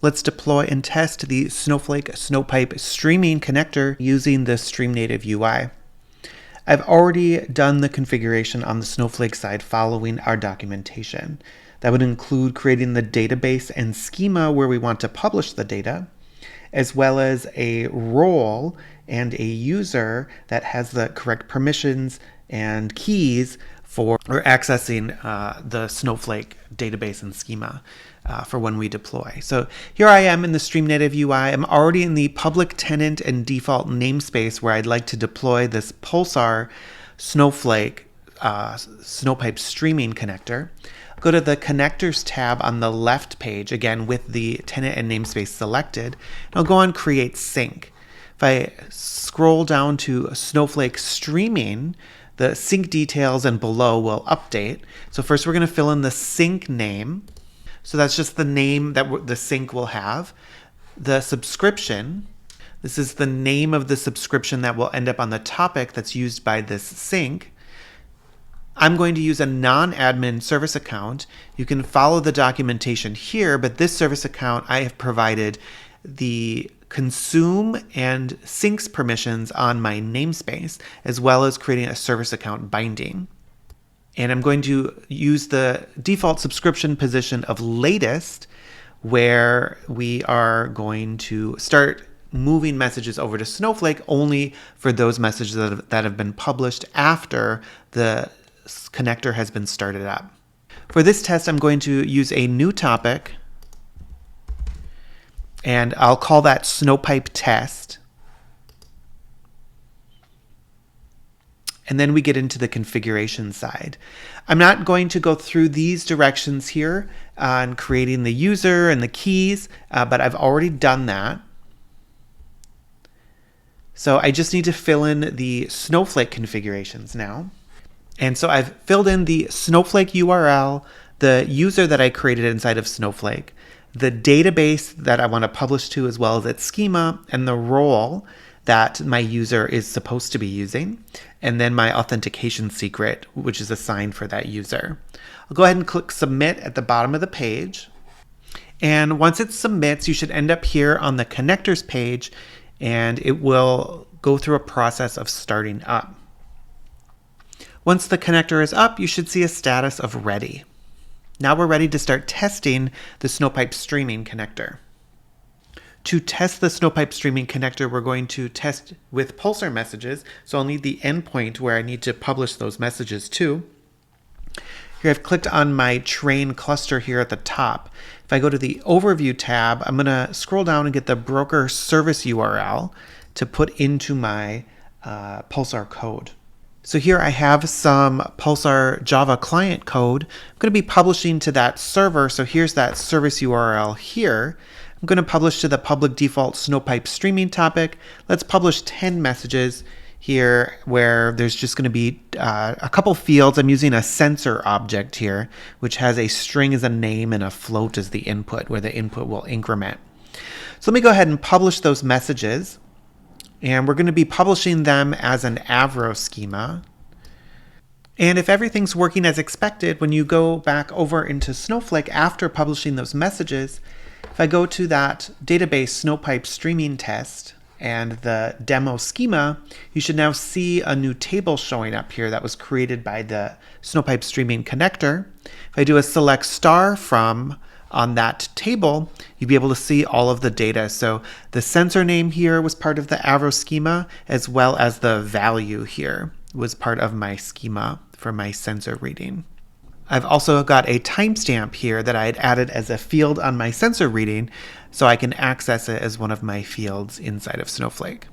let's deploy and test the Snowflake Snowpipe streaming connector using the StreamNative UI. I've already done the configuration on the Snowflake side following our documentation. That would include creating the database and schema where we want to publish the data, as well as a role and a user that has the correct permissions and keys for accessing the Snowflake database and schema for when we deploy. So here I am in the StreamNative UI. I'm already in the public tenant and default namespace where I'd like to deploy this Pulsar Snowflake Snowpipe streaming connector. Go to the Connectors tab on the left page, again with the tenant and namespace selected, and I'll go on Create Sync. If I scroll down to Snowflake Streaming, the sync details and below will update. So first we're going to fill in the sync name. So that's just the name that the sync will have. The subscription, this is the name of the subscription that will end up on the topic that's used by this sync. I'm going to use a non-admin service account. You can follow the documentation here, but this service account I have provided the consume and syncs permissions on my namespace, as well as creating a service account binding. And I'm going to use the default subscription position of latest, where we are going to start moving messages over to Snowflake only for those messages that have been published after the connector has been started up. For this test, I'm going to use a new topic, and I'll call that Snowpipe Test. And then we get into the configuration side. I'm not going to go through these directions here on creating the user and the keys, but I've already done that. So I just need to fill in the Snowflake configurations now. And so I've filled in the Snowflake URL, the user that I created inside of Snowflake, the database that I want to publish to, as well as its schema, and the role that my user is supposed to be using, and then my authentication secret, which is assigned for that user. I'll go ahead and click Submit at the bottom of the page. And once it submits, you should end up here on the connectors page, and it will go through a process of starting up. Once the connector is up, you should see a status of ready. Now we're ready to start testing the Snowpipe streaming connector. To test the Snowpipe streaming connector, we're going to test with Pulsar messages. So I'll need the endpoint where I need to publish those messages to. Here I've clicked on my train cluster here at the top. If I go to the Overview tab, I'm going to scroll down and get the broker service URL to put into my Pulsar code. So here I have some Pulsar Java client code. I'm going to be publishing to that server. So here's that service URL here. I'm going to publish to the public default Snowpipe streaming topic. Let's publish 10 messages here where there's just going to be a couple fields. I'm using a sensor object here, which has a string as a name and a float as the input, where the input will increment. So let me go ahead and publish those messages. And we're going to be publishing them as an Avro schema. And if everything's working as expected, when you go back over into Snowflake after publishing those messages, if I go to that database Snowpipe streaming test and the demo schema, you should now see a new table showing up here that was created by the Snowpipe streaming connector. If I do a select star from on that table, you'll be able to see all of the data. So the sensor name here was part of the Avro schema, as well as the value here was part of my schema for my sensor reading. I've also got a timestamp here that I had added as a field on my sensor reading, so I can access it as one of my fields inside of Snowflake.